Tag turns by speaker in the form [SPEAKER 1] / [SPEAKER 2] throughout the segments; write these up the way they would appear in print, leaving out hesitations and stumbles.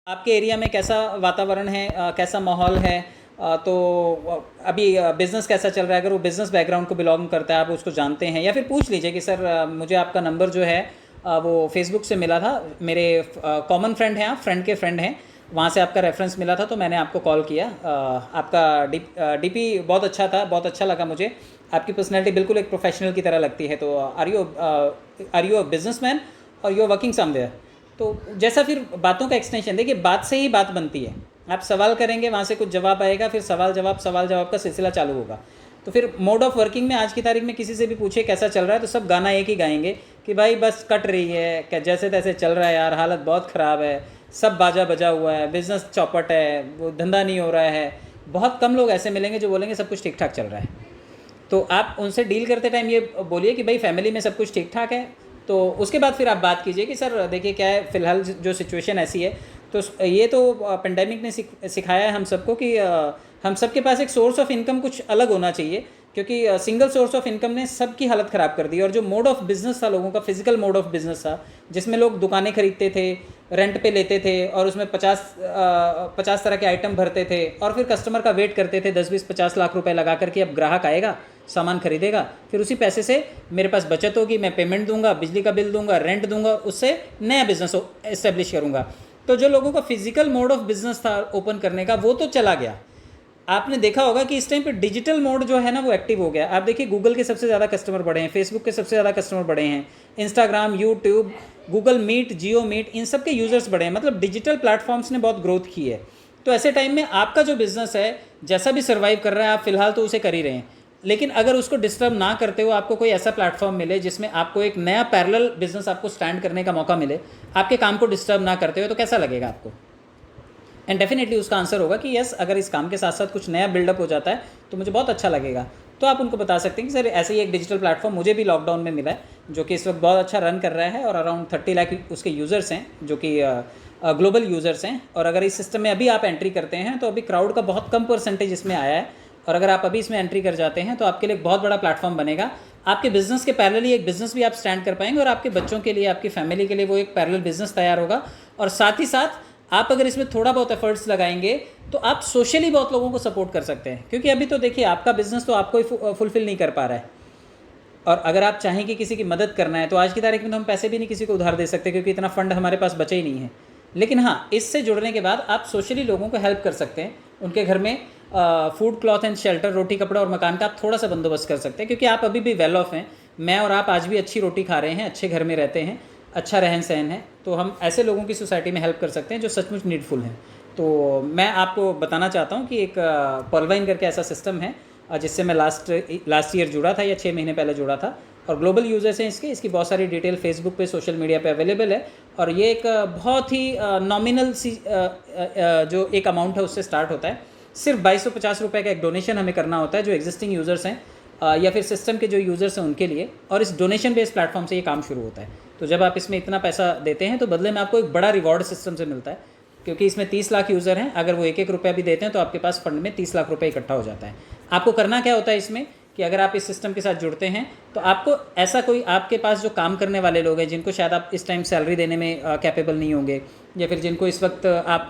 [SPEAKER 1] आपके एरिया में कैसा वातावरण है, कैसा माहौल है? तो अभी बिज़नेस कैसा चल रहा है? अगर वो बिज़नेस बैकग्राउंड को बिलोंग करता है, आप उसको जानते हैं, या फिर पूछ लीजिए कि सर मुझे आपका नंबर जो है वो फेसबुक से मिला था, मेरे कॉमन फ्रेंड हैं, आप फ्रेंड के फ्रेंड हैं, वहाँ से आपका रेफरेंस मिला था तो मैंने आपको कॉल किया। आपका डीपी बहुत अच्छा था, बहुत अच्छा लगा मुझे। आपकी पर्सनैलिटी बिल्कुल एक प्रोफेशनल की तरह लगती है। तो आर यू अ बिजनेसमैन और यू आर वर्किंग समवेयर? तो जैसा फिर बातों का एक्सटेंशन, देखिए बात से ही बात बनती है। आप सवाल करेंगे, वहाँ से कुछ जवाब आएगा, फिर सवाल जवाब का सिलसिला चालू होगा। तो फिर मोड ऑफ वर्किंग में आज की तारीख में किसी से भी पूछे कैसा चल रहा है, तो सब गाना एक ही गाएंगे कि भाई बस कट रही है, क्या जैसे तैसे चल रहा है यार, हालत बहुत ख़राब है, सब बाजा बजा हुआ है, बिज़नेस चौपट है, वो धंधा नहीं हो रहा है। बहुत कम लोग ऐसे मिलेंगे जो बोलेंगे सब कुछ ठीक ठाक चल रहा है। तो आप उनसे डील करते टाइम ये बोलिए कि भाई फैमिली में सब कुछ ठीक ठाक है। तो उसके बाद फिर आप बात कीजिए कि सर देखिए क्या है, फ़िलहाल जो सिचुएशन ऐसी है, तो ये तो पेंडेमिक ने सिखाया है हम सबको कि हम सबके पास एक सोर्स ऑफ इनकम कुछ अलग होना चाहिए, क्योंकि सिंगल सोर्स ऑफ इनकम ने सबकी हालत ख़राब कर दी। और जो मोड ऑफ बिज़नेस था लोगों का, फिजिकल मोड ऑफ बिज़नेस था, जिसमें लोग दुकानें खरीदते थे, रेंट पे लेते थे और उसमें 50 तरह के आइटम भरते थे और फिर कस्टमर का वेट करते थे 10-20-50 लाख रुपए लगा करके, अब ग्राहक आएगा, सामान खरीदेगा, फिर उसी पैसे से मेरे पास बचत होगी, मैं पेमेंट दूंगा, बिजली का बिल दूंगा, रेंट दूंगा, उससे नया बिजनेस इस्टेब्लिश करूंगा। तो जो लोगों का फिजिकल मोड ऑफ बिजनेस था ओपन करने का, वो तो चला गया। आपने देखा होगा कि इस टाइम पे डिजिटल मोड जो है ना वो एक्टिव हो गया। आप देखिए गूगल के सबसे ज़्यादा कस्टमर बढ़े हैं, फेसबुक के सबसे ज़्यादा कस्टमर बढ़े हैं, इंस्टाग्राम, यूट्यूब, गूगल मीट, जियो मीट, इन सब के यूज़र्स बढ़े हैं। मतलब डिजिटल प्लेटफॉर्म्स ने बहुत ग्रोथ की है। तो ऐसे टाइम में आपका जो बिज़नेस है जैसा भी सर्वाइव कर रहा है, आप फिलहाल तो उसे कर ही रहे हैं, लेकिन अगर उसको डिस्टर्ब ना करते हो आपको कोई ऐसा प्लेटफॉर्म मिले जिसमें आपको एक नया पैरेलल बिजनेस आपको स्टैंड करने का मौका मिले, आपके काम को डिस्टर्ब ना करते हो, तो कैसा लगेगा आपको? एंड डेफिनेटली उसका आंसर होगा कि यस, अगर इस काम के साथ साथ कुछ नया बिल्डअप हो जाता है तो मुझे बहुत अच्छा लगेगा। तो आप उनको बता सकते हैं कि सर ऐसे ही एक डिजिटल प्लेटफॉर्म मुझे भी लॉकडाउन में मिला है, जो कि इस वक्त बहुत अच्छा रन कर रहा है और अराउंड 30 लाख उसके यूज़र्स हैं, जो कि ग्लोबल यूज़र्स हैं। और अगर इस सिस्टम में अभी आप एंट्री करते हैं तो अभी क्राउड का बहुत कम परसेंटेज इसमें आया है, और अगर आप अभी इसमें एंट्री कर जाते हैं तो आपके लिए एक बहुत बड़ा प्लेटफॉर्म बनेगा। आपके बिजनेस के पैरेलली एक बिजनेस भी आप स्टैंड कर पाएंगे, और आपके बच्चों के लिए, आपकी फैमिली के लिए वो एक पैरेलल बिजनेस तैयार होगा। और साथ ही साथ आप अगर इसमें थोड़ा बहुत एफर्ट्स लगाएंगे तो आप सोशली बहुत लोगों को सपोर्ट कर सकते हैं, क्योंकि अभी तो देखिए आपका बिजनेस तो आपको ही फुलफिल नहीं कर पा रहा है। और अगर आप चाहें कि किसी की मदद करना है तो आज की तारीख में तो हम पैसे भी नहीं किसी को उधार दे सकते, क्योंकि इतना फंड हमारे पास बचा ही नहीं है। लेकिन हाँ, इससे जुड़ने के बाद आप सोशली लोगों को हेल्प कर सकते हैं, उनके घर में फूड, क्लॉथ एंड शेल्टर, रोटी, कपड़ा और मकान का आप थोड़ा सा बंदोबस्त कर सकते हैं, क्योंकि आप अभी भी वेल ऑफ हैं। मैं और आप आज भी अच्छी रोटी खा रहे हैं, अच्छे घर में रहते हैं, अच्छा रहन सहन है, तो हम ऐसे लोगों की सोसाइटी में हेल्प कर सकते हैं जो सचमुच नीडफुल हैं। तो मैं आपको बताना चाहता हूँ कि एक पॉलवाइन करके ऐसा सिस्टम है जिससे मैं लास्ट ईयर जुड़ा था, या 6 महीने पहले जुड़ा था, और ग्लोबल यूज़र्स हैं इसकी बहुत सारी डिटेल फेसबुक पे, सोशल मीडिया पे अवेलेबल है। और ये एक बहुत ही नॉमिनल सी जो एक अमाउंट है उससे स्टार्ट होता है। सिर्फ 2250 रुपये का एक डोनेशन हमें करना होता है, जो एग्जिस्टिंग यूज़र्स हैं या फिर सिस्टम के जो यूज़र्स हैं उनके लिए, और इस डोनेशन बेस्ड प्लेटफॉर्म से ये काम शुरू होता है। तो जब आप इसमें इतना पैसा देते हैं तो बदले में आपको एक बड़ा रिवॉर्ड सिस्टम से मिलता है, क्योंकि इसमें 30 लाख यूज़र हैं। अगर वो 1-1 रुपया भी देते हैं तो आपके पास फंड में 30 लाख रुपये इकट्ठा हो जाता है। आपको करना क्या होता है इसमें कि अगर आप इस सिस्टम के साथ जुड़ते हैं तो आपको ऐसा कोई, आपके पास जो काम करने वाले लोग हैं जिनको शायद आप इस टाइम सैलरी देने में कैपेबल नहीं होंगे, या फिर जिनको इस वक्त आप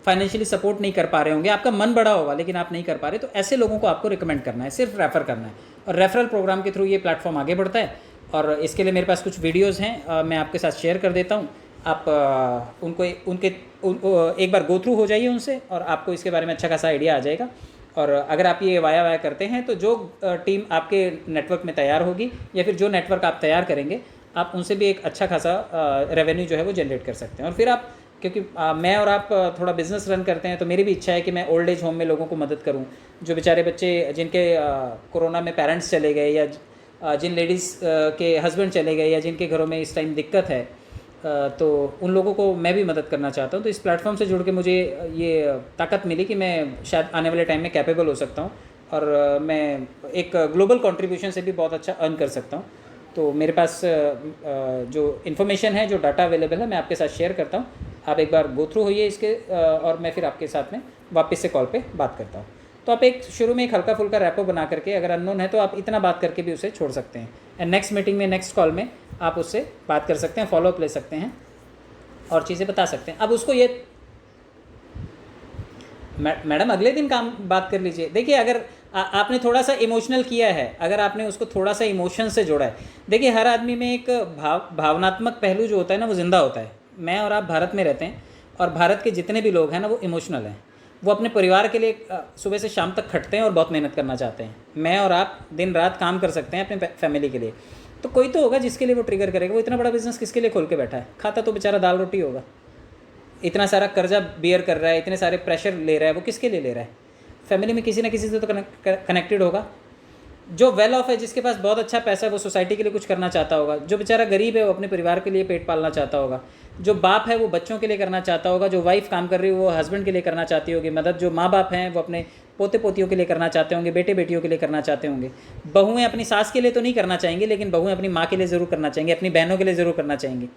[SPEAKER 1] फाइनेंशियली सपोर्ट नहीं कर पा रहे होंगे, आपका मन बड़ा होगा लेकिन आप नहीं कर पा रहे, तो ऐसे लोगों को आपको रिकमेंड करना है, सिर्फ रेफ़र करना है। और रेफरल प्रोग्राम के थ्रू ये प्लेटफॉर्म आगे बढ़ता है। और इसके लिए मेरे पास कुछ वीडियोज़ हैं, मैं आपके साथ शेयर कर देता हूँ। आप एक बार गो थ्रू हो जाइए उनसे, और आपको इसके बारे में अच्छा खासा आइडिया आ जाएगा। और अगर आप ये वाया करते हैं तो जो टीम आपके नेटवर्क में तैयार होगी, या फिर जो नेटवर्क आप तैयार करेंगे, आप उनसे भी एक अच्छा खासा रेवेन्यू जो है वो जनरेट कर सकते हैं। और फिर आप, क्योंकि मैं और आप थोड़ा बिजनेस रन करते हैं, तो मेरी भी इच्छा है कि मैं ओल्ड एज होम में लोगों को मदद करूं, जो बेचारे बच्चे जिनके कोरोना में पेरेंट्स चले गए, या जिन लेडीज़ के हस्बैंड चले गए, या जिनके घरों में इस टाइम दिक्कत है, तो उन लोगों को मैं भी मदद करना चाहता हूं। तो इस प्लेटफॉर्म से जुड़ के मुझे ये ताकत मिली कि मैं शायद आने वाले टाइम में कैपेबल हो सकता हूं, और मैं एक ग्लोबल कंट्रीब्यूशन से भी बहुत अच्छा अर्न कर सकता हूं। तो मेरे पास जो इन्फॉर्मेशन है, जो डाटा अवेलेबल है, मैं आपके साथ शेयर करता हूँ। आप एक बार गो थ्रू होइए इसके, और मैं फिर आपके साथ में वापस से कॉल पे बात करता हूँ। तो आप एक शुरू में एक हल्का फुल्का रैपो बना करके, अगर अननोन है तो आप इतना बात करके भी उसे छोड़ सकते हैं, एंड नेक्स्ट मीटिंग में, नेक्स्ट कॉल में आप उससे बात कर सकते हैं, फॉलोअप ले सकते हैं और चीज़ें बता सकते हैं। अब उसको ये मैडम अगले दिन काम बात कर लीजिए। देखिए अगर आपने थोड़ा सा इमोशनल किया है, अगर आपने उसको थोड़ा सा इमोशन से जोड़ा है, देखिए हर आदमी में एक भावनात्मक पहलू जो होता है ना वो ज़िंदा होता है। मैं और आप भारत में रहते हैं और भारत के जितने भी लोग हैं ना वो इमोशनल हैं। वो अपने परिवार के लिए सुबह से शाम तक खटते हैं और बहुत मेहनत करना चाहते हैं। मैं और आप दिन रात काम कर सकते हैं अपने फैमिली के लिए, तो कोई तो होगा जिसके लिए वो ट्रिगर करेगा। वो इतना बड़ा बिजनेस किसके लिए खोल के बैठा है? खाता तो बेचारा दाल रोटी होगा। इतना सारा कर्जा बियर कर रहा है, इतने सारे प्रेशर ले रहा है, वो किसके लिए ले रहा है? फैमिली में किसी ना किसी से तो कनेक्टेड होगा। जो वेल ऑफ है, जिसके पास बहुत अच्छा पैसा है, वो सोसाइटी के लिए कुछ करना चाहता होगा। जो बेचारा गरीब है वो अपने परिवार के लिए पेट पालना चाहता होगा। जो बाप है वो बच्चों के लिए करना चाहता होगा। जो वाइफ काम कर रही है वो हस्बैंड के लिए करना चाहती होगी मदद। जो माँ बाप हैं वो अपने पोते पोतियों के लिए करना चाहते होंगे, बेटे बेटियों के लिए करना चाहते होंगे। बहुएं अपनी सास के लिए तो नहीं करना चाहेंगे, लेकिन बहुएं अपनी माँ के लिए ज़रूर करना चाहेंगे, अपनी बहनों के लिए ज़रूर करना चाहेंगी।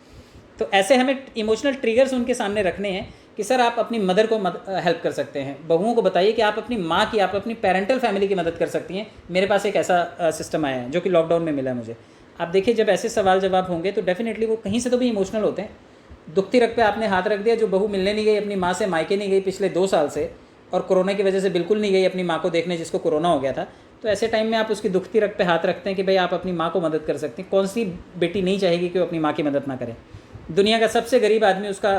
[SPEAKER 1] तो ऐसे हमें इमोशनल ट्रिगर्स उनके सामने रखने हैं कि सर आप अपनी मदर को हेल्प कर सकते हैं। बहुओं को बताइए कि आप अपनी माँ की, आप अपनी पेरेंटल फैमिली की मदद कर सकती हैं। मेरे पास एक ऐसा सिस्टम आया है जो कि लॉकडाउन में मिला है मुझे। आप देखिए जब ऐसे सवाल जवाब होंगे तो डेफिनेटली वो कहीं से तो भी इमोशनल होते हैं। दुखती रग पे आपने हाथ रख दिया। जो बहू मिलने नहीं गई अपनी माँ से, मायके नहीं गई पिछले 2 साल से, और कोरोना की वजह से बिल्कुल नहीं गई अपनी माँ को देखने जिसको कोरोना हो गया था, तो ऐसे टाइम में आप उसकी दुखती रग पे हाथ रखते हैं कि भाई आप अपनी माँ को मदद कर सकते हैं। कौन सी बेटी नहीं चाहेगी कि वो अपनी माँ की मदद ना करे? दुनिया का सबसे गरीब आदमी उसका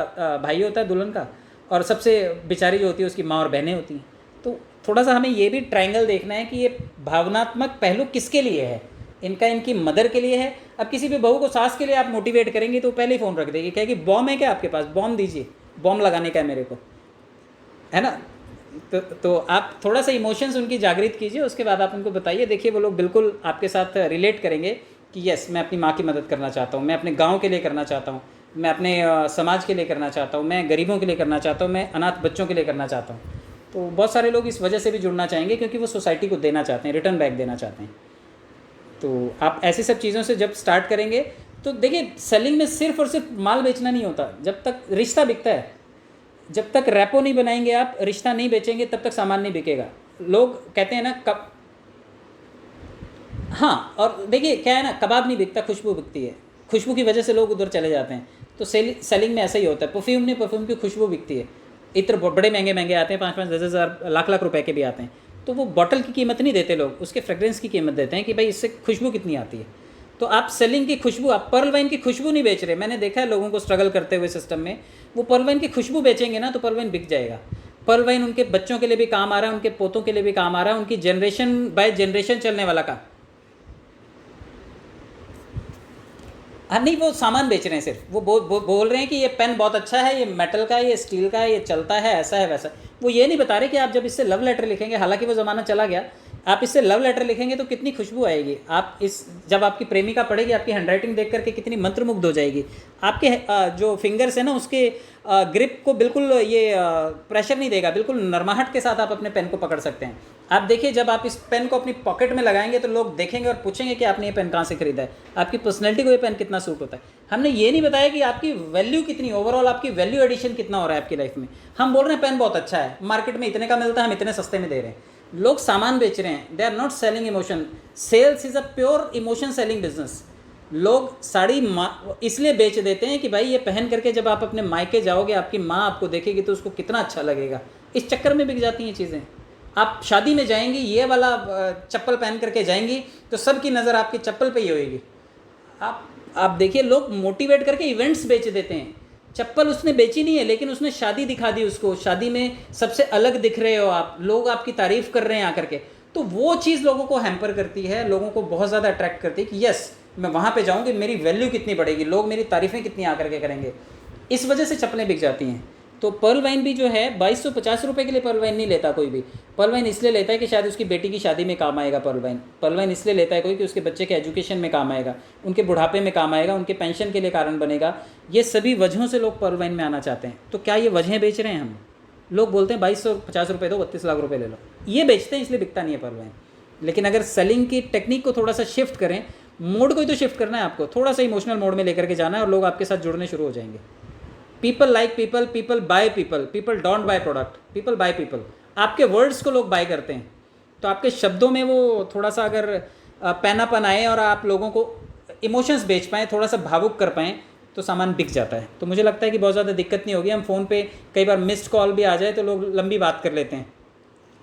[SPEAKER 1] भाई होता है दुल्हन का, और सबसे बेचारी जो होती है उसकी माँ और बहनें होती हैं। तो थोड़ा सा हमें ये भी ट्रायंगल देखना है कि ये भावनात्मक पहलू किसके लिए है। इनका इनकी मदर के लिए है। अब किसी भी बहू को सास के लिए आप मोटिवेट करेंगे तो पहले ही फ़ोन रख देगी, कहेगी बॉम्ब है क्या आपके पास? बॉम्ब दीजिए, बॉम्ब लगाने का है मेरे को, है ना? तो आप थोड़ा सा इमोशंस उनकी जागृत कीजिए, उसके बाद आप उनको बताइए। देखिए वो लोग बिल्कुल आपके साथ रिलेट करेंगे कि यस मैं अपनी माँ की मदद करना चाहता हूँ, मैं अपने गाँव के लिए करना चाहता हूँ, मैं अपने समाज के लिए करना चाहता हूँ, मैं गरीबों के लिए करना चाहता हूँ, मैं अनाथ बच्चों के लिए करना चाहता हूँ। तो बहुत सारे लोग इस वजह से भी जुड़ना चाहेंगे क्योंकि वो सोसाइटी को देना चाहते हैं, रिटर्न बैक देना चाहते हैं। तो आप ऐसी सब चीज़ों से जब स्टार्ट करेंगे तो देखिए सेलिंग में सिर्फ और सिर्फ माल बेचना नहीं होता। जब तक रिश्ता बिकता है, जब तक रैपो नहीं बनाएंगे आप, रिश्ता नहीं बेचेंगे, तब तक सामान नहीं बिकेगा। लोग कहते हैं ना कब, हाँ, और देखिए क्या है ना, कबाब नहीं बिकता, खुशबू बिकती है। खुशबू की वजह से लोग उधर चले जाते हैं। तो सेलिंग में ऐसा ही होता है। परफ्यूम नहीं, परफ्यूम की खुशबू बिकती है। इत्र बड़े महंगे महंगे आते हैं, 5-5, 10,000, लाख लाख रुपए के भी आते हैं। तो वो बॉटल की कीमत नहीं देते लोग, उसके फ्रेग्रेंस की कीमत देते हैं कि भाई इससे खुशबू कितनी आती है। तो आप सेलिंग की खुशबू, आप पर्ल वाइन की खुशबू नहीं बेच रहे। मैंने देखा है लोगों को स्ट्रगल करते हुए सिस्टम में। वो पर्ल वाइन की खुशबू बेचेंगे ना तो पर्ल वाइन बिक जाएगा। पर्ल वाइन उनके बच्चों के लिए भी काम आ रहा है, उनके पोतों के लिए भी काम आ रहा है, उनकी जनरेशन बाय जनरेशन चलने वाला का। हाँ नहीं, वो सामान बेच रहे हैं सिर्फ। वो बोल रहे हैं कि ये पेन बहुत अच्छा है, ये मेटल का है, ये स्टील का है, ये चलता है, ऐसा है वैसा। वो ये नहीं बता रहे कि आप जब इससे लव लेटर लिखेंगे, हालांकि वो ज़माना चला गया, आप इससे लव लेटर लिखेंगे तो कितनी खुशबू आएगी। आप इस जब आपकी प्रेमिका पढ़ेगी आपकी हैंडराइटिंग देख करके कितनी मंत्रमुग्ध हो जाएगी। आपके जो फिंगर्स है ना उसके ग्रिप को बिल्कुल ये प्रेशर नहीं देगा, बिल्कुल नरमाहट के साथ आप अपने पेन को पकड़ सकते हैं। आप देखिए जब आप इस पेन को अपनी पॉकेट में लगाएंगे तो लोग देखेंगे और पूछेंगे कि आपने ये पेन कहाँ से खरीदा है, आपकी पर्सनैलिटी को ये पेन कितना सूट होता है। हमने ये नहीं बताया कि आपकी वैल्यू कितनी, ओवरऑल आपकी वैल्यू एडिशन कितना हो रहा है आपकी लाइफ में। हम बोल रहे हैं पेन बहुत अच्छा है, मार्केट में इतने का मिलता है, हम इतने सस्ते में दे रहे हैं। लोग सामान बेच रहे हैं, they are not selling emotion. Sales is a pure emotion selling business. लोग साड़ी इसलिए बेच देते हैं कि भाई ये पहन करके जब आप अपने मायके जाओगे आपकी माँ आपको देखेगी तो उसको कितना अच्छा लगेगा। इस चक्कर में बिक जाती हैं चीज़ें। आप शादी में जाएंगी ये वाला चप्पल पहन करके जाएंगी तो सबकी नज़र आपकी चप्पल पे ही होएगी। आप देखिए लोग मोटिवेट करके इवेंट्स बेच देते हैं। चप्पल उसने बेची नहीं है लेकिन उसने शादी दिखा दी उसको, शादी में सबसे अलग दिख रहे हो आप, लोग आपकी तारीफ़ कर रहे हैं आकर के। तो वो चीज़ लोगों को हैम्पर करती है, लोगों को बहुत ज़्यादा अट्रैक्ट करती है कि यस मैं वहाँ पे जाऊँगी, मेरी वैल्यू कितनी बढ़ेगी, लोग मेरी तारीफ़ें कितनी आकर के करेंगे। इस वजह से चप्पलें बिक जाती हैं। तो पर्ल वाइन भी जो है 2250 रुपये के लिए पर्ल वाइन नहीं लेता कोई भी। पर्ल वाइन इसलिए लेता है कि शायद उसकी बेटी की शादी में काम आएगा। पर्ल वाइन इसलिए लेता है कोई कि उसके बच्चे के एजुकेशन में काम आएगा, उनके बुढ़ापे में काम आएगा, उनके पेंशन के लिए कारण बनेगा। ये सभी वजहों से लोग पर्ल वाइन में आना चाहते हैं। तो क्या ये वजहें बेच रहे हैं हम? लोग बोलते हैं 2250 रुपये दो 32 लाख रुपये ले लो, ये बेचते हैं इसलिए बिकता नहीं है पर्ल वाइन। लेकिन अगर सेलिंग की टेक्निक को थोड़ा सा शिफ्ट करें, मोड को ही तो शिफ्ट करना है आपको, थोड़ा सा इमोशनल मोड में लेकर के जाना है और लोग आपके साथ जुड़ने शुरू हो जाएंगे। People like people, people by people, people don't by product, people by people. आपके वर्ड्स को लोग बाय करते हैं। तो आपके शब्दों में वो थोड़ा सा अगर पैनापन आए और आप लोगों को इमोशंस बेच पाएँ, थोड़ा सा भावुक कर पाएँ, तो सामान बिक जाता है। तो मुझे लगता है कि बहुत ज़्यादा दिक्कत नहीं होगी। हम फ़ोन पे कई बार मिस्ड कॉल भी आ जाए तो लोग लंबी बात कर लेते हैं,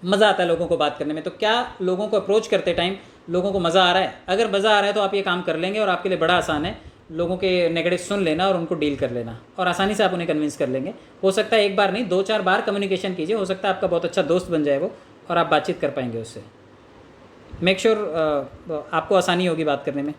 [SPEAKER 1] मज़ा आता है लोगों को बात करने में। तो क्या लोगों को अप्रोच करते टाइम लोगों को मज़ा आ रहा है? अगर मज़ा आ रहा है तो आप ये काम कर लेंगे और आपके लिए बड़ा आसान है। लोगों के नेगेटिव सुन लेना और उनको डील कर लेना, और आसानी से आप उन्हें कन्विंस कर लेंगे। हो सकता है एक बार नहीं, 2-4 बार कम्युनिकेशन कीजिए, हो सकता है आपका बहुत अच्छा दोस्त बन जाए वो, और आप बातचीत कर पाएंगे उससे। मेक श्योर आपको आसानी होगी बात करने में।